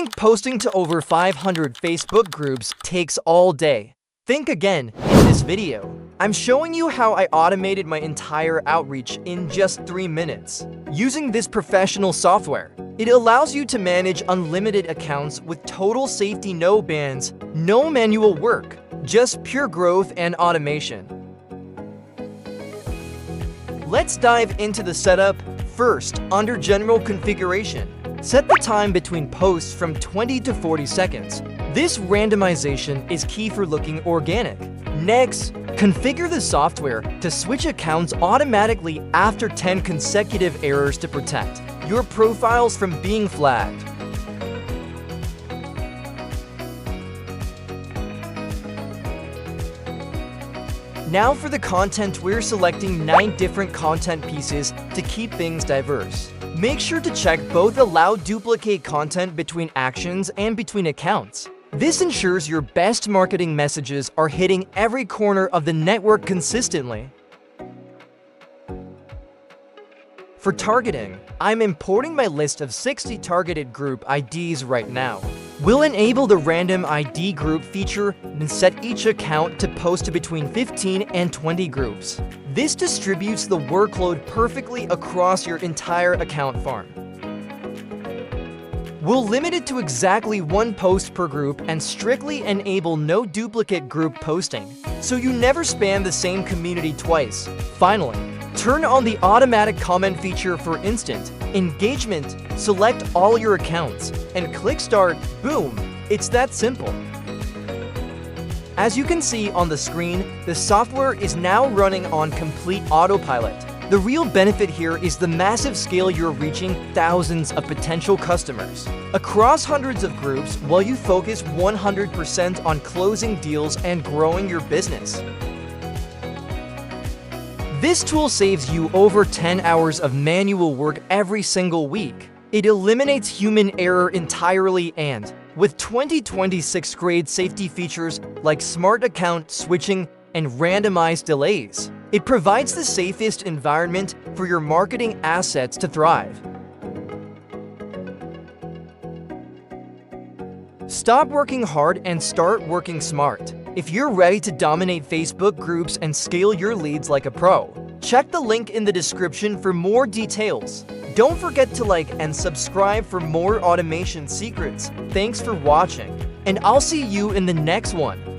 think posting to over 500 Facebook groups takes all day? Think again. In this video, I'm showing you how I automated my entire outreach in just 3 minutes. Using this professional software, it allows you to manage unlimited accounts with total safety, no bans, no manual work, just pure growth and automation. Let's dive into the setup. First, under General Configuration, set the time between posts from 20 to 40 seconds. This randomization is key for looking organic. Next, configure the software to switch accounts automatically after 10 consecutive errors to protect your profiles from being flagged. Now for the content, we're selecting 9 different content pieces to keep things diverse. Make sure to check both allow duplicate content between actions and between accounts. This ensures your best marketing messages are hitting every corner of the network consistently. For targeting, I'm importing my list of 60 targeted group IDs right now. We'll enable the random ID group feature and set each account to post to between 15 and 20 groups. This distributes the workload perfectly across your entire account farm. We'll limit it to exactly 1 post per group and strictly enable no duplicate group posting, so you never spam the same community twice. Finally, turn on the automatic comment feature for instant engagement. Select all your accounts and click start. Boom! It's that simple. As you can see on the screen, the software is now running on complete autopilot. The real benefit here is the massive scale. You're reaching thousands of potential customers across hundreds of groups while you focus 100% on closing deals and growing your business. This tool saves you over 10 hours of manual work every single week. It eliminates human error entirely, and with 2026 grade safety features like smart account switching and randomized delays, it provides the safest environment for your marketing assets to thrive. Stop working hard and start working smart. If you're ready to dominate Facebook groups and scale your leads like a pro, check the link in the description for more details. Don't forget to like and subscribe for more automation secrets. Thanks for watching, and I'll see you in the next one.